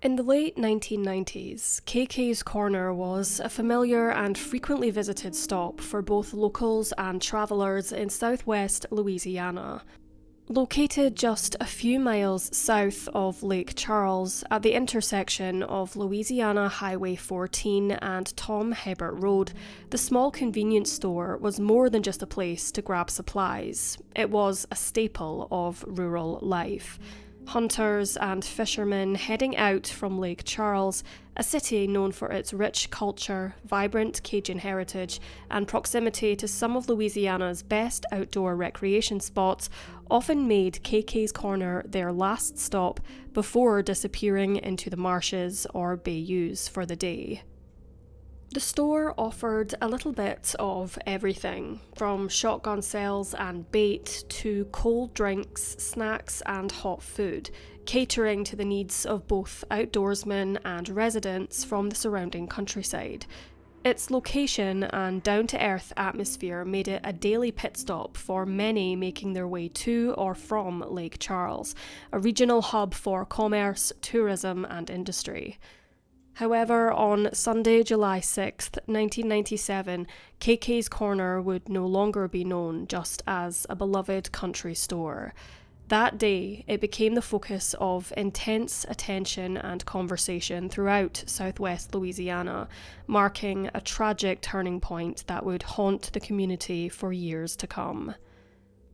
In the late 1990s, KK's Corner was a familiar and frequently visited stop for both locals and travellers in southwest Louisiana. Located just a few miles south of Lake Charles, at the intersection of Louisiana Highway 14 and Tom Hebert Road, the small convenience store was more than just a place to grab supplies. It was a staple of rural life. Hunters and fishermen heading out from Lake Charles, a city known for its rich culture, vibrant Cajun heritage, and proximity to some of Louisiana's best outdoor recreation spots, often made KK's Corner their last stop before disappearing into the marshes or bayous for the day. The store offered a little bit of everything, from shotgun sales and bait to cold drinks, snacks and hot food, catering to the needs of both outdoorsmen and residents from the surrounding countryside. Its location and down-to-earth atmosphere made it a daily pit stop for many making their way to or from Lake Charles, a regional hub for commerce, tourism and industry. However, on Sunday, July 6, 1997, KK's Corner would no longer be known just as a beloved country store. That day, it became the focus of intense attention and conversation throughout southwest Louisiana, marking a tragic turning point that would haunt the community for years to come.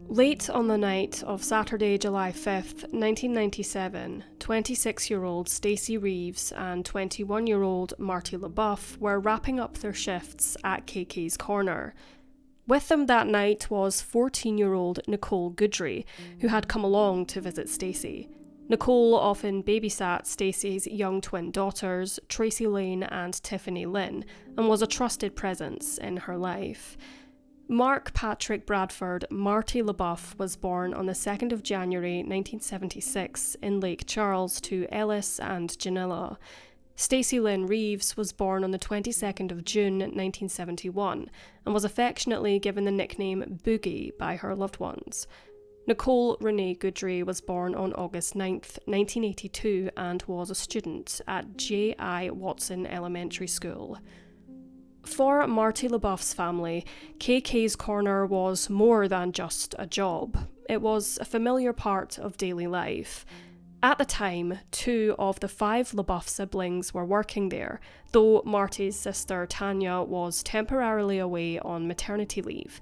Late on the night of Saturday, July 5th, 1997, 26-year-old Stacey Reeves and 21-year-old Marty LaBeouf were wrapping up their shifts at KK's Corner. With them that night was 14-year-old Nicole Goodry, who had come along to visit Stacey. Nicole often babysat Stacey's young twin daughters, Tracy Lane and Tiffany Lynn, and was a trusted presence in her life. Mark Patrick Bradford Marty LaBeouf was born on the 2nd of January 1976 in Lake Charles to Ellis and Janilla. Stacey Lynn Reeves was born on the 22nd of June 1971 and was affectionately given the nickname Boogie by her loved ones. Nicole Renee Goodry was born on August 9th, 1982 and was a student at J.I. Watson Elementary School. For Marty LaBeouf's family, KK's Corner was more than just a job. It was a familiar part of daily life. At the time, 2 of the 5 LaBeouf siblings were working there, though Marty's sister Tanya was temporarily away on maternity leave.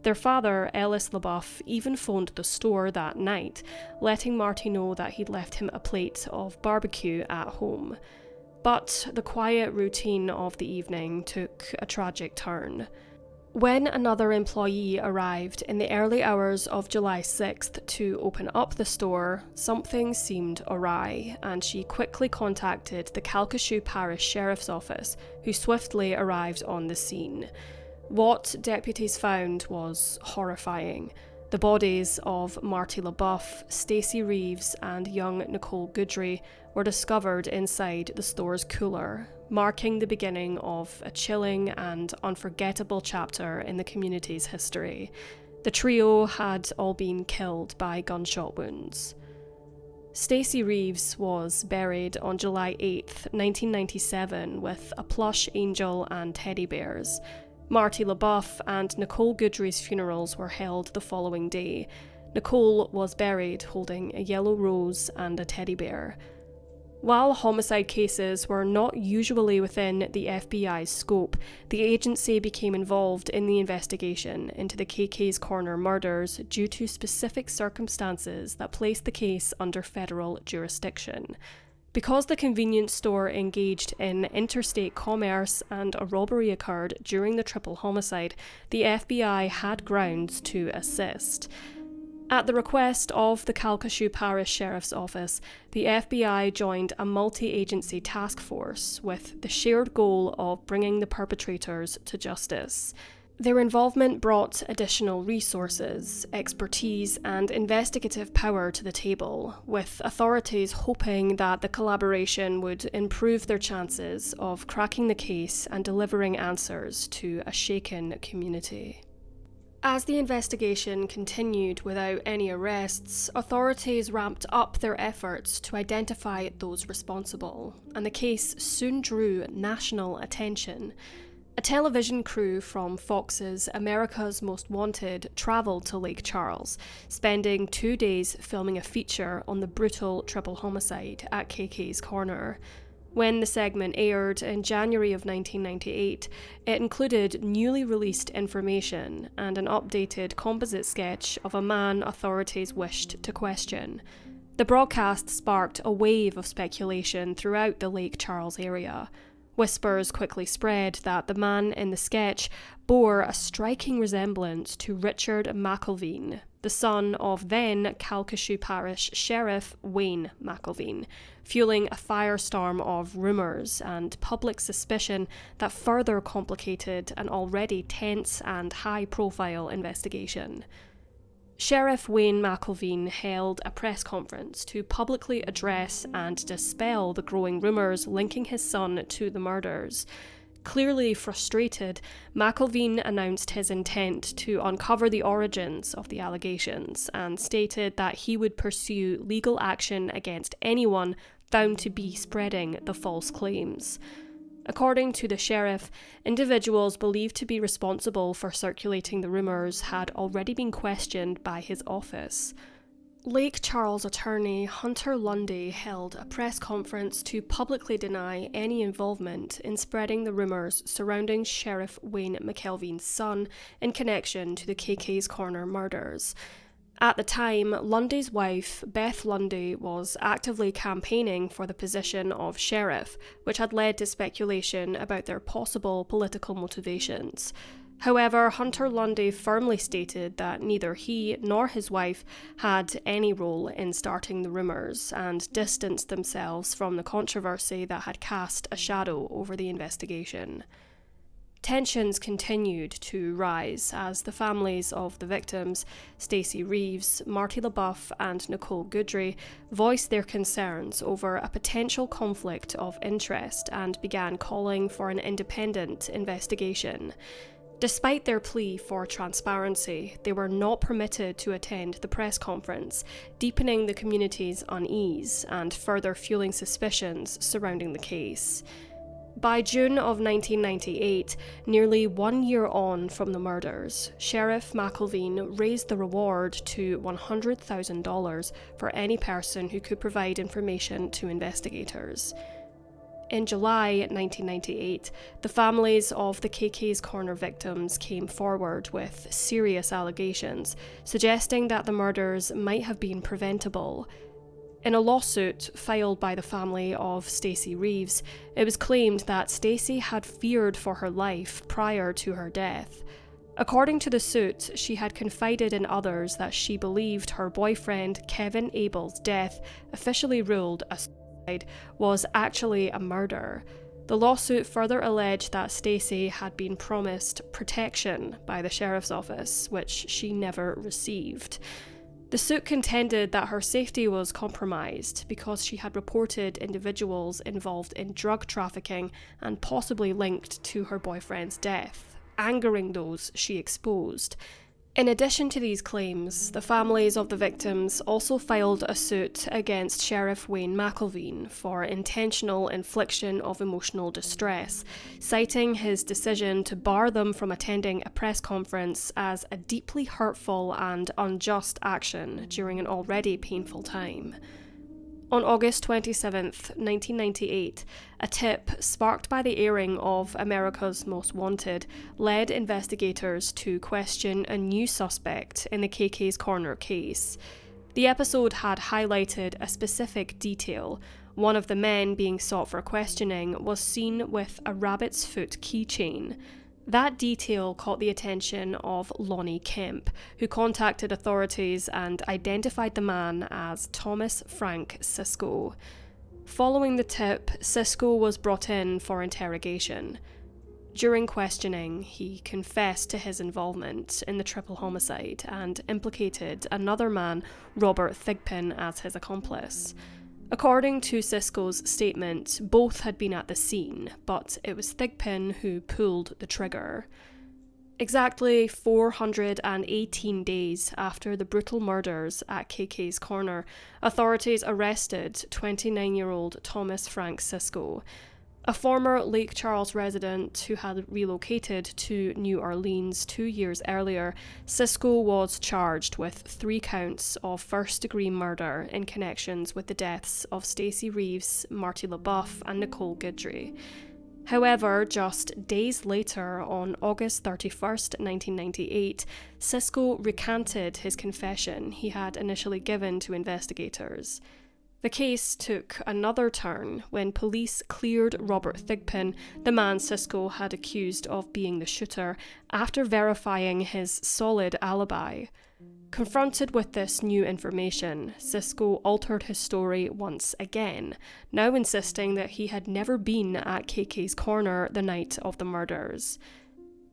Their father, Ellis LaBeouf, even phoned the store that night, letting Marty know that he'd left him a plate of barbecue at home. But the quiet routine of the evening took a tragic turn. When another employee arrived in the early hours of July 6th to open up the store, something seemed awry, and she quickly contacted the Calcasieu Parish Sheriff's Office, who swiftly arrived on the scene. What deputies found was horrifying. The bodies of Marty LaBeouf, Stacey Reeves, and young Nicole Goodry were discovered inside the store's cooler, marking the beginning of a chilling and unforgettable chapter in the community's history. The trio had all been killed by gunshot wounds. Stacey Reeves was buried on July 8th, 1997, with a plush angel and teddy bears. Marty LaBeouf and Nicole Goodry's funerals were held the following day. Nicole was buried holding a yellow rose and a teddy bear. While homicide cases were not usually within the FBI's scope, the agency became involved in the investigation into the KK's Corner murders due to specific circumstances that placed the case under federal jurisdiction. Because the convenience store engaged in interstate commerce and a robbery occurred during the triple homicide, the FBI had grounds to assist. At the request of the Calcasieu Parish Sheriff's Office, the FBI joined a multi-agency task force with the shared goal of bringing the perpetrators to justice. Their involvement brought additional resources, expertise, and investigative power to the table, with authorities hoping that the collaboration would improve their chances of cracking the case and delivering answers to a shaken community. As the investigation continued without any arrests, authorities ramped up their efforts to identify those responsible, and the case soon drew national attention. A television crew from Fox's America's Most Wanted travelled to Lake Charles, spending 2 days filming a feature on the brutal triple homicide at KK's Corner. When the segment aired in January of 1998, it included newly released information and an updated composite sketch of a man authorities wished to question. The broadcast sparked a wave of speculation throughout the Lake Charles area. Whispers quickly spread that the man in the sketch bore a striking resemblance to Richard McElveen, the son of then Calcasieu Parish Sheriff Wayne McElveen, fueling a firestorm of rumours and public suspicion that further complicated an already tense and high-profile investigation. Sheriff Wayne McElveen held a press conference to publicly address and dispel the growing rumours linking his son to the murders. Clearly frustrated, McElveen announced his intent to uncover the origins of the allegations and stated that he would pursue legal action against anyone found to be spreading the false claims. According to the sheriff, individuals believed to be responsible for circulating the rumours had already been questioned by his office. Lake Charles attorney Hunter Lundy held a press conference to publicly deny any involvement in spreading the rumours surrounding Sheriff Wayne McElveen's son in connection to the KK's Corner murders. At the time, Lundy's wife, Beth Lundy, was actively campaigning for the position of sheriff, which had led to speculation about their possible political motivations. However, Hunter Lundy firmly stated that neither he nor his wife had any role in starting the rumours and distanced themselves from the controversy that had cast a shadow over the investigation. Tensions continued to rise as the families of the victims, Stacey Reeves, Marty LaBeouf and Nicole Goodry, voiced their concerns over a potential conflict of interest and began calling for an independent investigation. Despite their plea for transparency, they were not permitted to attend the press conference, deepening the community's unease and further fueling suspicions surrounding the case. By June of 1998, nearly 1 year on from the murders, Sheriff McElveen raised the reward to $100,000 for any person who could provide information to investigators. In July 1998, the families of the KK's Corner victims came forward with serious allegations, suggesting that the murders might have been preventable. In a lawsuit filed by the family of Stacey Reeves, it was claimed that Stacey had feared for her life prior to her death. According to the suit, she had confided in others that she believed her boyfriend Kevin Abel's death, officially ruled a suicide, was actually a murder. The lawsuit further alleged that Stacey had been promised protection by the sheriff's office, which she never received. The suit contended that her safety was compromised because she had reported individuals involved in drug trafficking and possibly linked to her boyfriend's death, angering those she exposed. In addition to these claims, the families of the victims also filed a suit against Sheriff Wayne McElveen for intentional infliction of emotional distress, citing his decision to bar them from attending a press conference as a deeply hurtful and unjust action during an already painful time. On August 27, 1998, a tip sparked by the airing of America's Most Wanted led investigators to question a new suspect in the KK's Corner case. The episode had highlighted a specific detail. One of the men being sought for questioning was seen with a rabbit's foot keychain. That detail caught the attention of Lonnie Kemp, who contacted authorities and identified the man as Thomas Frank Cisco. Following the tip, Cisco was brought in for interrogation. During questioning, he confessed to his involvement in the triple homicide and implicated another man, Robert Thigpen, as his accomplice. According to Cisco's statement, both had been at the scene, but it was Thigpen who pulled the trigger. Exactly 418 days after the brutal murders at KK's Corner, authorities arrested 29-year-old Thomas Frank Cisco, a former Lake Charles resident who had relocated to New Orleans 2 years earlier. Cisco was charged with 3 counts of first-degree murder in connections with the deaths of Stacey Reeves, Marty LaBeouf, and Nicole Guidry. However, just days later, on August 31st, 1998, Cisco recanted his confession he had initially given to investigators. The case took another turn when police cleared Robert Thigpen, the man Cisco had accused of being the shooter, after verifying his solid alibi. Confronted with this new information, Cisco altered his story once again, now insisting that he had never been at KK's Corner the night of the murders.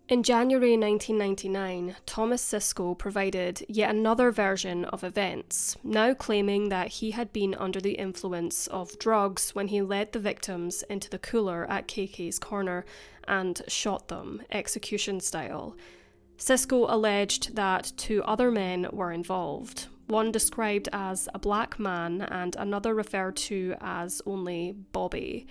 In January 1999, Thomas Cisco provided yet another version of events, now claiming that he had been under the influence of drugs when he led the victims into the cooler at KK's Corner and shot them, execution style. Cisco alleged that 2 other men were involved, one described as a black man and another referred to as only Bobby.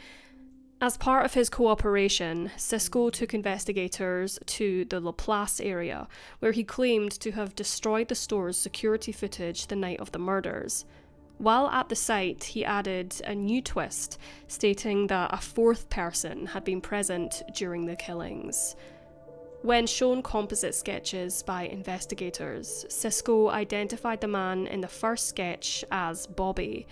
As part of his cooperation, Cisco took investigators to the Laplace area, where he claimed to have destroyed the store's security footage the night of the murders. While at the site, he added a new twist, stating that a 4th person had been present during the killings. When shown composite sketches by investigators, Cisco identified the man in the first sketch as Bobby.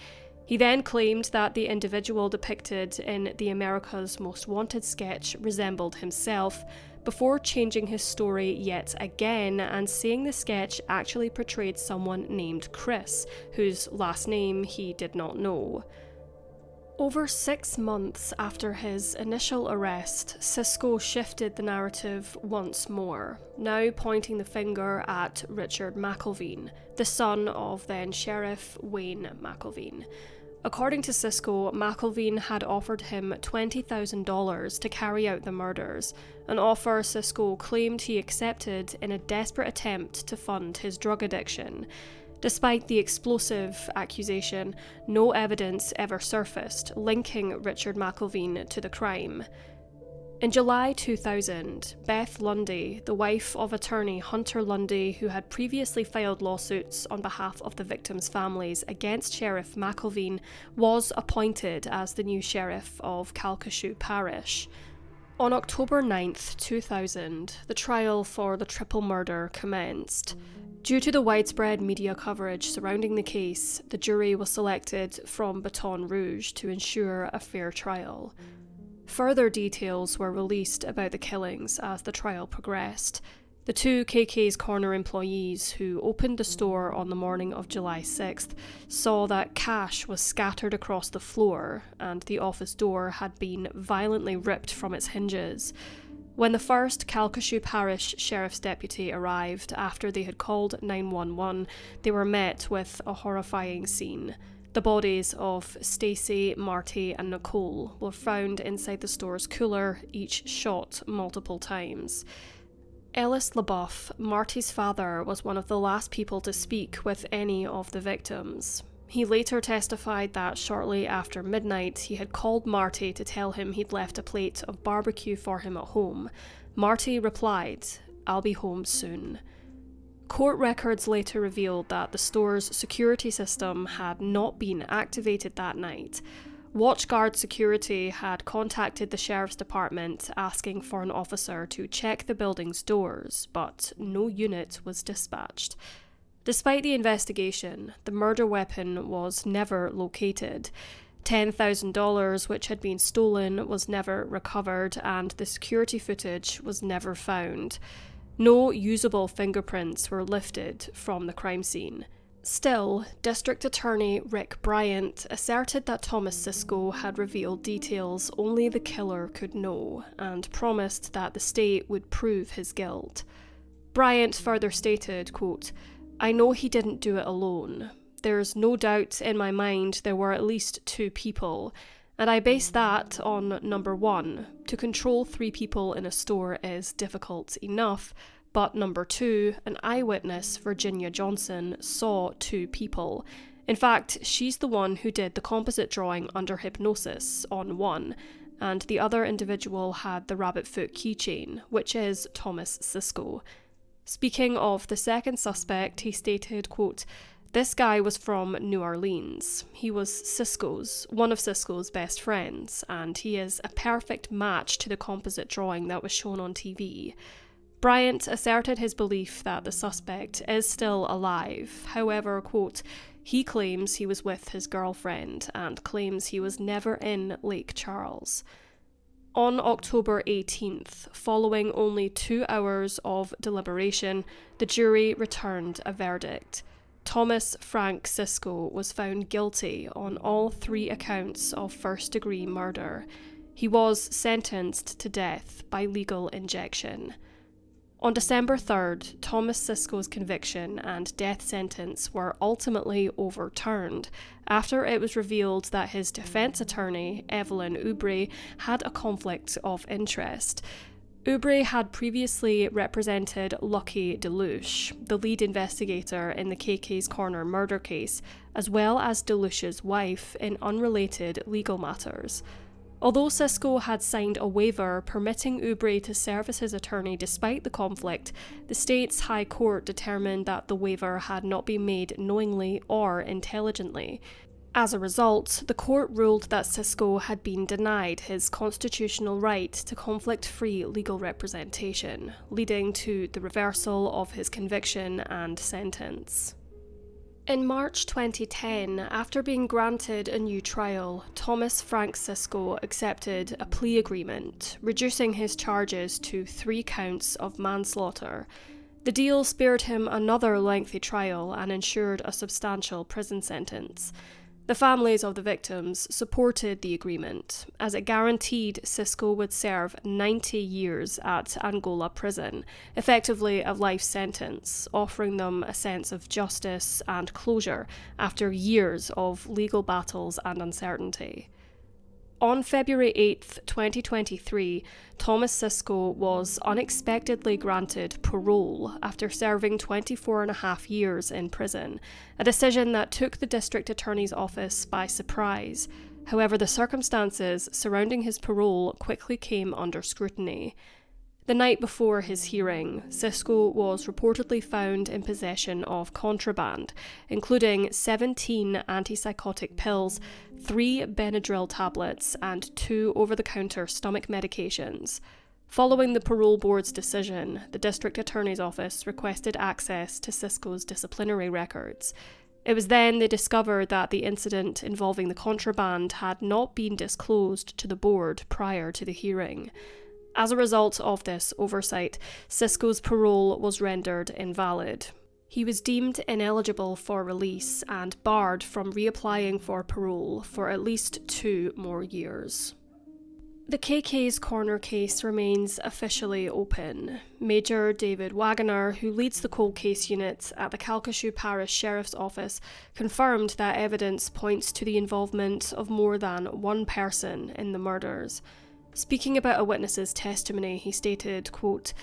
He then claimed that the individual depicted in the America's Most Wanted sketch resembled himself, before changing his story yet again and saying the sketch actually portrayed someone named Chris, whose last name he did not know. Over 6 months after his initial arrest, Cisco shifted the narrative once more, now pointing the finger at Richard McElveen, the son of then Sheriff Wayne McElveen. According to Cisco, McElveen had offered him $20,000 to carry out the murders, an offer Cisco claimed he accepted in a desperate attempt to fund his drug addiction. Despite the explosive accusation, no evidence ever surfaced linking Richard McElveen to the crime. In July 2000, Beth Lundy, the wife of attorney Hunter Lundy, who had previously filed lawsuits on behalf of the victims' families against Sheriff McElveen, was appointed as the new sheriff of Calcasieu Parish. On October 9th, 2000, the trial for the triple murder commenced. Due to the widespread media coverage surrounding the case, the jury was selected from Baton Rouge to ensure a fair trial. Further details were released about the killings as the trial progressed. The 2 KK's Corner employees who opened the store on the morning of July 6th saw that cash was scattered across the floor and the office door had been violently ripped from its hinges. When the first Calcasieu Parish Sheriff's Deputy arrived after they had called 911, they were met with a horrifying scene. The bodies of Stacey, Marty, and Nicole were found inside the store's cooler, each shot multiple times. Ellis LaBeouf, Marty's father, was one of the last people to speak with any of the victims. He later testified that shortly after midnight, he had called Marty to tell him he'd left a plate of barbecue for him at home. Marty replied, "I'll be home soon." Court records later revealed that the store's security system had not been activated that night. WatchGuard security had contacted the sheriff's department asking for an officer to check the building's doors, but no unit was dispatched. Despite the investigation, the murder weapon was never located. $10,000, which had been stolen, was never recovered, and the security footage was never found. No usable fingerprints were lifted from the crime scene. Still, District Attorney Rick Bryant asserted that Thomas Cisco had revealed details only the killer could know, and promised that the state would prove his guilt. Bryant further stated, quote, "I know he didn't do it alone. There's no doubt in my mind there were at least 2 people, And I base that on number 1, to control 3 people in a store is difficult enough, but number 2, an eyewitness, Virginia Johnson, saw 2 people. In fact, she's the one who did the composite drawing under hypnosis on 1, and the other individual had the rabbit foot keychain, which is Thomas Sisko. Speaking of the second suspect, he stated, quote, "This guy was from New Orleans. He was one of Sisko's best friends, and he is a perfect match to the composite drawing that was shown on TV." Bryant asserted his belief that the suspect is still alive. However, quote, "He claims he was with his girlfriend and claims he was never in Lake Charles." On October 18th, following only 2 hours of deliberation, the jury returned a verdict. Thomas Frank Sisko was found guilty on all 3 accounts of first-degree murder. He was sentenced to death by lethal injection. On December 3rd, Thomas Sisko's conviction and death sentence were ultimately overturned after it was revealed that his defense attorney, Evelyn Oubre, had a conflict of interest. Oubre had previously represented Lucky Delouche, the lead investigator in the KK's Corner murder case, as well as Delouche's wife in unrelated legal matters. Although Sisko had signed a waiver permitting Oubre to serve as his attorney despite the conflict, the state's High Court determined that the waiver had not been made knowingly or intelligently. As a result, the court ruled that Sisko had been denied his constitutional right to conflict-free legal representation, leading to the reversal of his conviction and sentence. In March 2010, after being granted a new trial, Thomas Frank Sisko accepted a plea agreement, reducing his charges to 3 counts of manslaughter. The deal spared him another lengthy trial and ensured a substantial prison sentence. The families of the victims supported the agreement, as it guaranteed Sisko would serve 90 years at Angola prison, effectively a life sentence, offering them a sense of justice and closure after years of legal battles and uncertainty. On February 8, 2023, Thomas Sisko was unexpectedly granted parole after serving 24.5 years in prison, a decision that took the district attorney's office by surprise. However, the circumstances surrounding his parole quickly came under scrutiny. The night before his hearing, Sisko was reportedly found in possession of contraband, including 17 antipsychotic pills, 3 Benadryl tablets, and 2 over-the-counter stomach medications. Following the parole board's decision, the district attorney's office requested access to Sisko's disciplinary records. It was then they discovered that the incident involving the contraband had not been disclosed to the board prior to the hearing. As a result of this oversight, Sisko's parole was rendered invalid. He was deemed ineligible for release and barred from reapplying for parole for at least 2 more years. The KK's Corner case remains officially open. Major David Wagoner, who leads the cold case unit at the Calcasieu Parish Sheriff's Office, confirmed that evidence points to the involvement of more than 1 person in the murders. Speaking about a witness's testimony, he stated, quote,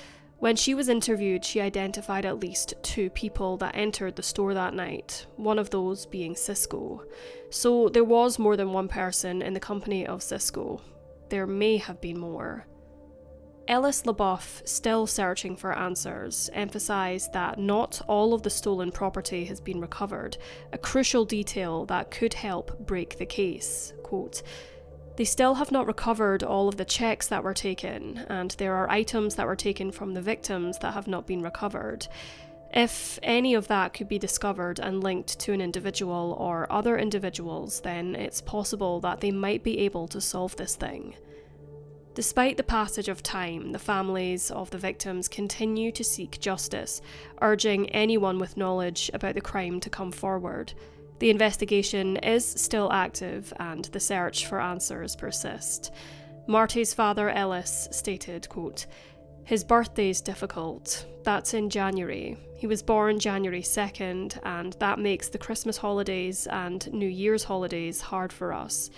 "When she was interviewed, she identified at least 2 people that entered the store that night, one of those being Sisko. So there was more than 1 person in the company of Sisko. There may have been more." Ellis LaBeouf, still searching for answers, emphasised that not all of the stolen property has been recovered, a crucial detail that could help break the case. Quote, "They still have not recovered all of the checks that were taken, and there are items that were taken from the victims that have not been recovered. If any of that could be discovered and linked to an individual or other individuals, then it's possible that they might be able to solve this thing." Despite the passage of time, the families of the victims continue to seek justice, urging anyone with knowledge about the crime to come forward. The investigation is still active and the search for answers persist. Marty's father Ellis stated, quote, "His birthday's difficult. That's in January. He was born January 2nd, and that makes the Christmas holidays and New Year's holidays hard for us.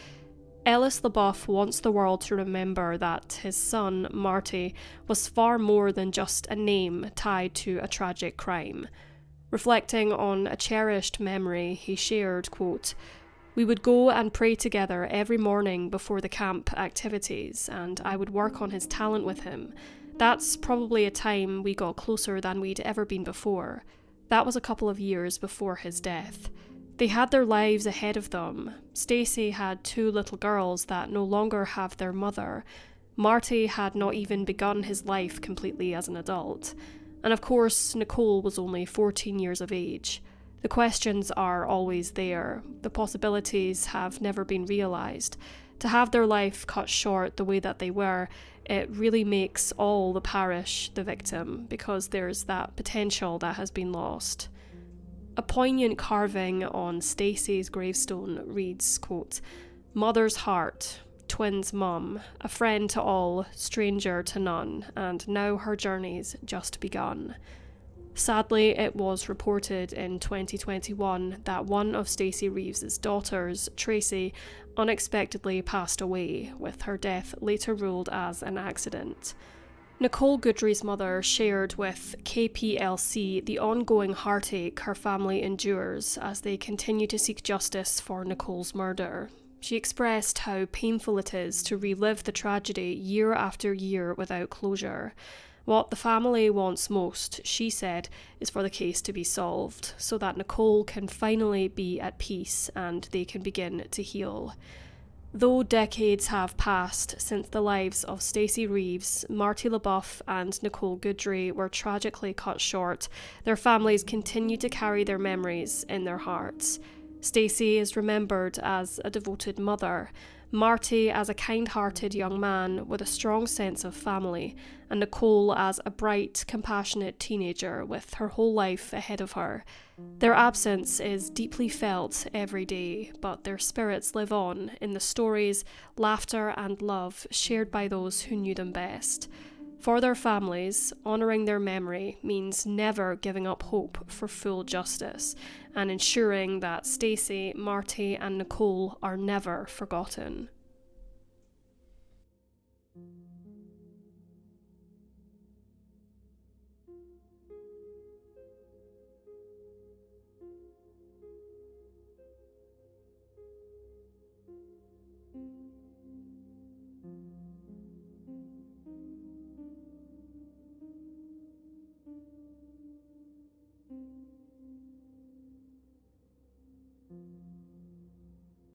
Ellis LaBeouf wants the world to remember that his son, Marty, was far more than just a name tied to a tragic crime. Reflecting on a cherished memory, he shared, quote, "We would go and pray together every morning before the camp activities, and I would work on his talent with him. That's probably a time we got closer than we'd ever been before. That was a couple of years before his death. They had their lives ahead of them. Stacy had 2 little girls that no longer have their mother. Marty had not even begun his life completely as an adult. And of course, Nicole was only 14 years of age. The questions are always there. The possibilities have never been realised. To have their life cut short the way that they were, it really makes all the parish the victim, because there's that potential that has been lost." A poignant carving on Stacy's gravestone reads, quote, "Mother's heart, twins' mum, a friend to all, stranger to none, and now her journey's just begun." Sadly, it was reported in 2021 that one of Stacey Reeves' daughters, Tracy, unexpectedly passed away, with her death later ruled as an accident. Nicole Goodry's mother shared with KPLC the ongoing heartache her family endures as they continue to seek justice for Nicole's murder. She expressed how painful it is to relive the tragedy year after year without closure. What the family wants most, she said, is for the case to be solved, so that Nicole can finally be at peace and they can begin to heal. Though decades have passed since the lives of Stacey Reeves, Marty LaBeouf and Nicole Goodry were tragically cut short, their families continue to carry their memories in their hearts. Stacey is remembered as a devoted mother, Marty as a kind-hearted young man with a strong sense of family, and Nicole as a bright, compassionate teenager with her whole life ahead of her. Their absence is deeply felt every day, but their spirits live on in the stories, laughter and love shared by those who knew them best. For their families, honouring their memory means never giving up hope for full justice and ensuring that Stacey, Marty and Nicole are never forgotten.